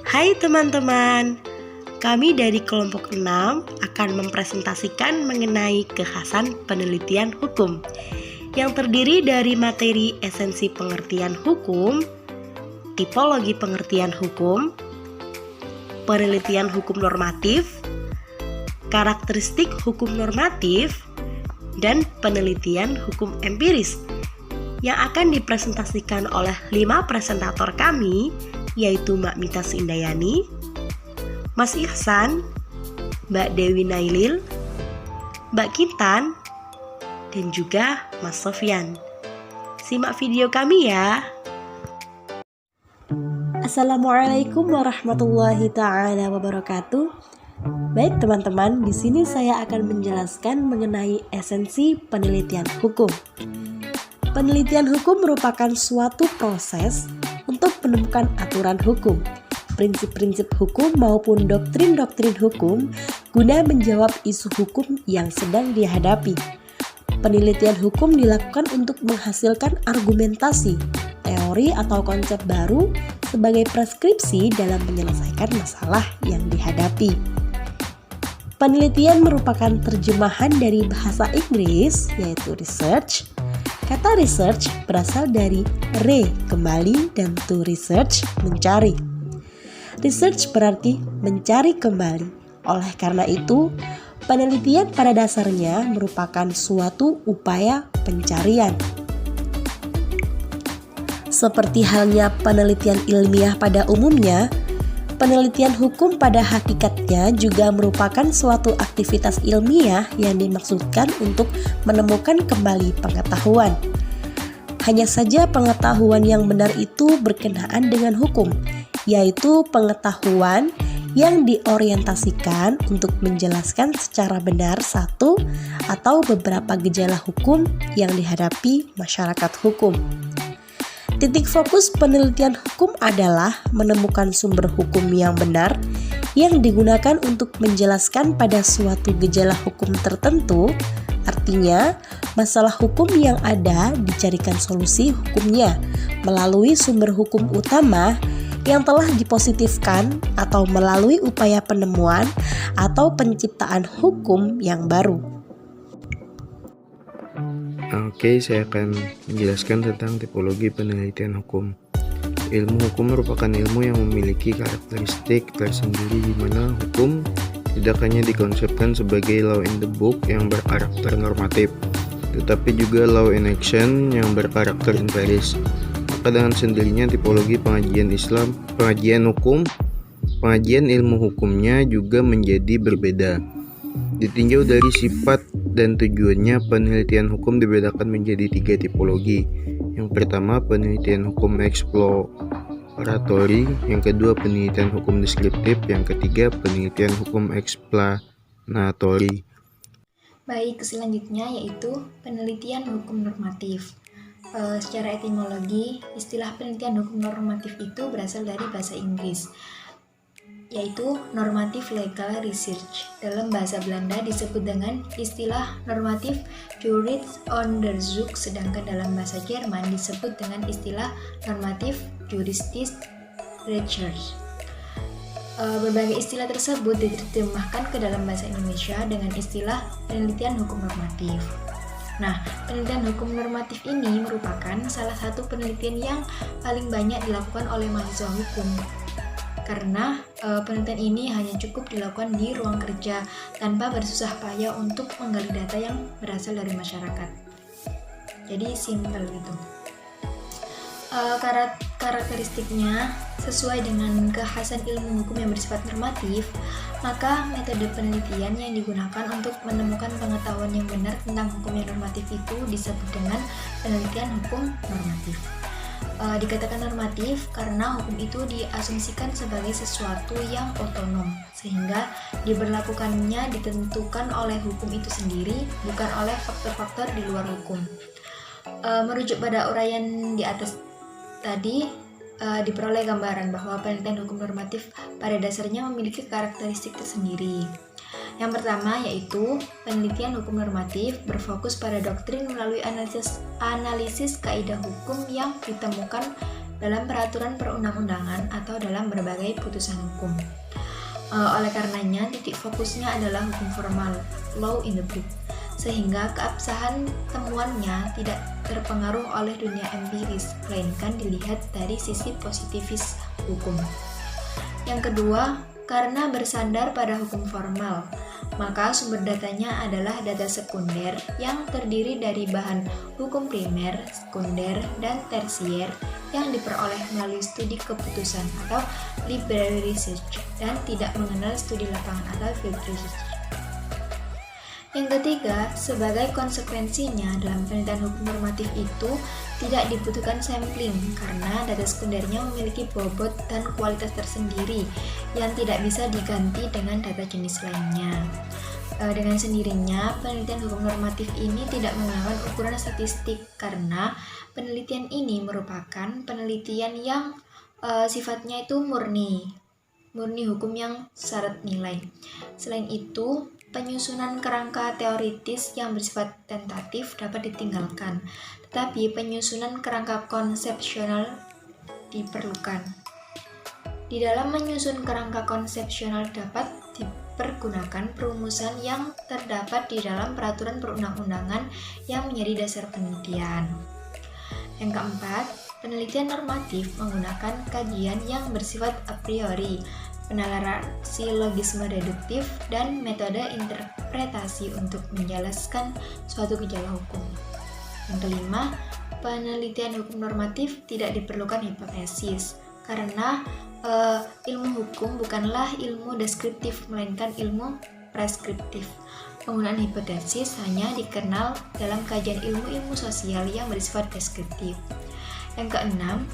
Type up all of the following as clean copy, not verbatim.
Hai teman-teman, kami dari kelompok 6 akan mempresentasikan mengenai kekhasan penelitian hukum yang terdiri dari materi esensi pengertian hukum, tipologi pengertian hukum, penelitian hukum normatif, karakteristik hukum normatif, dan penelitian hukum empiris yang akan dipresentasikan oleh 5 presentator kami, yaitu Mbak Mita Sindayani, Mas Ihsan, Mbak Dewi Nailil, Mbak Kintan, dan juga Mas Sofyan. Simak video kami ya. Assalamualaikum warahmatullahi ta'ala wabarakatuh. Baik teman-teman, di sini saya akan menjelaskan mengenai esensi penelitian hukum. Penelitian hukum merupakan suatu proses untuk menemukan aturan hukum, prinsip-prinsip hukum maupun doktrin-doktrin hukum guna menjawab isu hukum yang sedang dihadapi. Penelitian hukum dilakukan untuk menghasilkan argumentasi, teori atau konsep baru sebagai preskripsi dalam menyelesaikan masalah yang dihadapi. Penelitian merupakan terjemahan dari bahasa Inggris, yaitu research. Kata research berasal dari re, kembali, dan to research, mencari. Research berarti mencari kembali. Oleh karena itu, penelitian pada dasarnya merupakan suatu upaya pencarian. Seperti halnya penelitian ilmiah pada umumnya, penelitian hukum pada hakikatnya juga merupakan suatu aktivitas ilmiah yang dimaksudkan untuk menemukan kembali pengetahuan. Hanya saja pengetahuan yang benar itu berkenaan dengan hukum, yaitu pengetahuan yang diorientasikan untuk menjelaskan secara benar satu atau beberapa gejala hukum yang dihadapi masyarakat hukum. Titik fokus penelitian hukum adalah menemukan sumber hukum yang benar yang digunakan untuk menjelaskan pada suatu gejala hukum tertentu. Artinya, masalah hukum yang ada dicarikan solusi hukumnya melalui sumber hukum utama yang telah dipositifkan atau melalui upaya penemuan atau penciptaan hukum yang baru. Oke, saya akan menjelaskan tentang tipologi penelitian hukum. Ilmu hukum merupakan ilmu yang memiliki karakteristik tersendiri di mana hukum tidak hanya dikonsepkan sebagai law in the book yang berkarakter normatif, tetapi juga law in action yang berkarakter empiris. Maka dengan sendirinya tipologi pengajian ilmu hukumnya juga menjadi berbeda. Ditinjau dari sifat dan tujuannya, penelitian hukum dibedakan menjadi 3 tipologi. Yang pertama, penelitian hukum eksploratory, yang kedua penelitian hukum deskriptif, yang ketiga penelitian hukum eksplanatori. Baik, selanjutnya yaitu penelitian hukum normatif. Secara etimologi, istilah penelitian hukum normatif itu berasal dari bahasa Inggris, yaitu normative legal research. Dalam bahasa Belanda disebut dengan istilah normative Juristenonderzoek, sedangkan dalam bahasa Jerman disebut dengan istilah normative juristische research. Berbagai istilah tersebut diterjemahkan ke dalam bahasa Indonesia dengan istilah penelitian hukum normatif. Nah, penelitian hukum normatif ini merupakan salah satu penelitian yang paling banyak dilakukan oleh mahasiswa hukum. Karena penelitian ini hanya cukup dilakukan di ruang kerja tanpa bersusah payah untuk menggali data yang berasal dari masyarakat. Jadi simpel gitu. Karakteristiknya sesuai dengan kekhasan ilmu hukum yang bersifat normatif, maka metode penelitian yang digunakan untuk menemukan pengetahuan yang benar tentang hukum yang normatif itu disebut dengan penelitian hukum normatif. Dikatakan normatif karena hukum itu diasumsikan sebagai sesuatu yang otonom, sehingga diberlakukannya ditentukan oleh hukum itu sendiri, bukan oleh faktor-faktor di luar hukum. Merujuk pada uraian di atas tadi, diperoleh gambaran bahwa penelitian hukum normatif pada dasarnya memiliki karakteristik tersendiri. Yang pertama yaitu penelitian hukum normatif berfokus pada doktrin melalui analisis kaidah hukum yang ditemukan dalam peraturan perundang-undangan atau dalam berbagai putusan hukum. Oleh karenanya, titik fokusnya adalah hukum formal, law in the book, sehingga keabsahan temuannya tidak terpengaruh oleh dunia empiris, melainkan dilihat dari sisi positifis hukum. Yang kedua, karena bersandar pada hukum formal, maka sumber datanya adalah data sekunder yang terdiri dari bahan hukum primer, sekunder, dan tersier yang diperoleh melalui studi keputusan atau library research dan tidak mengenal studi lapangan atau field research. Yang ketiga, sebagai konsekuensinya dalam penelitian hukum normatif itu tidak dibutuhkan sampling karena data sekundernya memiliki bobot dan kualitas tersendiri yang tidak bisa diganti dengan data jenis lainnya. Dengan sendirinya, penelitian hukum normatif ini tidak menggunakan ukuran statistik karena penelitian ini merupakan penelitian yang sifatnya itu murni hukum yang syarat nilai. Selain itu, penyusunan kerangka teoritis yang bersifat tentatif dapat ditinggalkan, tetapi penyusunan kerangka konsepsional diperlukan. Di dalam menyusun kerangka konsepsional dapat dipergunakan perumusan yang terdapat di dalam peraturan perundang-undangan yang menjadi dasar penelitian. Yang keempat, penelitian normatif menggunakan kajian yang bersifat a priori, penalaran silogisme deduktif, dan metode interpretasi untuk menjelaskan suatu gejala hukum. Yang kelima, penelitian hukum normatif tidak diperlukan hipotesis, karena ilmu hukum bukanlah ilmu deskriptif, melainkan ilmu preskriptif. Penggunaan hipotesis hanya dikenal dalam kajian ilmu-ilmu sosial yang bersifat deskriptif. Yang keenam,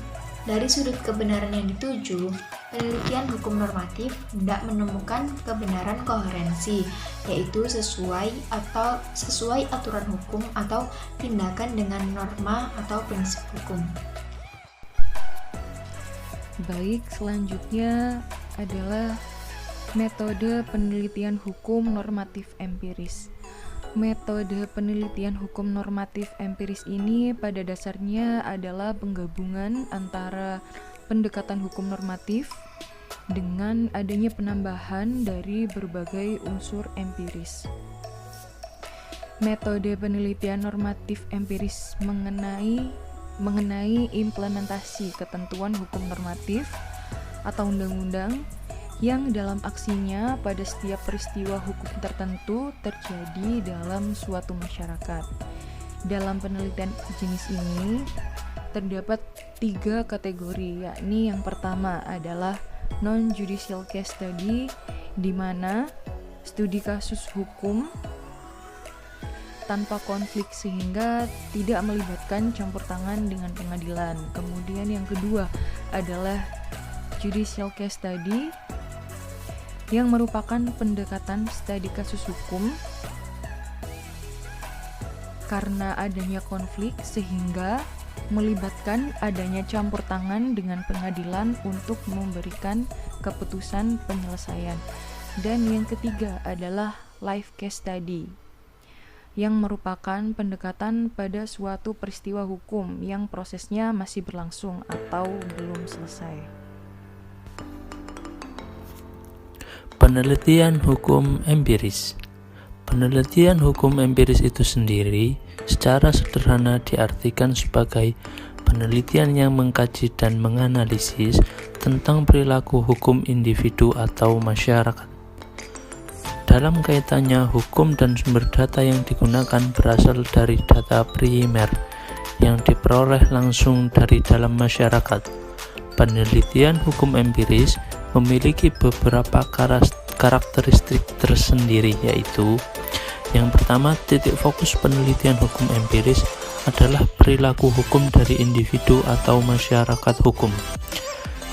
dari sudut kebenaran yang dituju, penelitian hukum normatif tidak menemukan kebenaran koherensi, yaitu sesuai aturan hukum atau tindakan dengan norma atau prinsip hukum. Baik, selanjutnya adalah metode penelitian hukum normatif empiris. Metode penelitian hukum normatif empiris ini pada dasarnya adalah penggabungan antara pendekatan hukum normatif dengan adanya penambahan dari berbagai unsur empiris. Metode penelitian normatif empiris mengenai implementasi ketentuan hukum normatif atau undang-undang yang dalam aksinya pada setiap peristiwa hukum tertentu terjadi dalam suatu masyarakat. Dalam penelitian jenis ini terdapat 3 kategori, yakni yang pertama adalah non-judicial case study, di mana studi kasus hukum tanpa konflik sehingga tidak melibatkan campur tangan dengan pengadilan. Kemudian yang kedua adalah judicial case study, yang merupakan pendekatan studi kasus hukum karena adanya konflik sehingga melibatkan adanya campur tangan dengan pengadilan untuk memberikan keputusan penyelesaian. Dan yang ketiga adalah live case study, yang merupakan pendekatan pada suatu peristiwa hukum yang prosesnya masih berlangsung atau belum selesai. Penelitian hukum empiris. Penelitian hukum empiris itu sendiri secara sederhana diartikan sebagai penelitian yang mengkaji dan menganalisis tentang perilaku hukum individu atau masyarakat. Dalam kaitannya, hukum dan sumber data yang digunakan berasal dari data primer yang diperoleh langsung dari dalam masyarakat. Penelitian hukum empiris memiliki beberapa karakteristik tersendiri, yaitu yang pertama, titik fokus penelitian hukum empiris adalah perilaku hukum dari individu atau masyarakat hukum.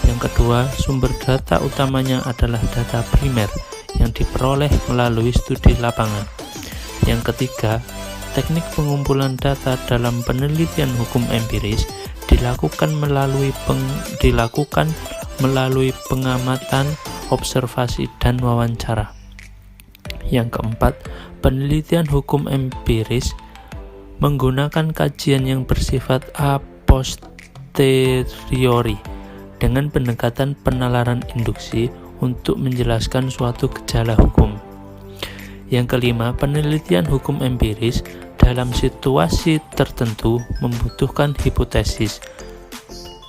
Yang kedua, sumber data utamanya adalah data primer yang diperoleh melalui studi lapangan. Yang ketiga, teknik pengumpulan data dalam penelitian hukum empiris dilakukan melalui pengamatan, observasi, dan wawancara. Yang keempat, penelitian hukum empiris menggunakan kajian yang bersifat a posteriori dengan pendekatan penalaran induksi untuk menjelaskan suatu gejala hukum. Yang kelima, penelitian hukum empiris dalam situasi tertentu membutuhkan hipotesis.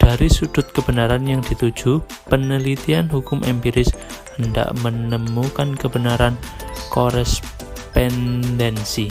Dari sudut kebenaran yang dituju, penelitian hukum empiris hendak menemukan kebenaran korespondensi.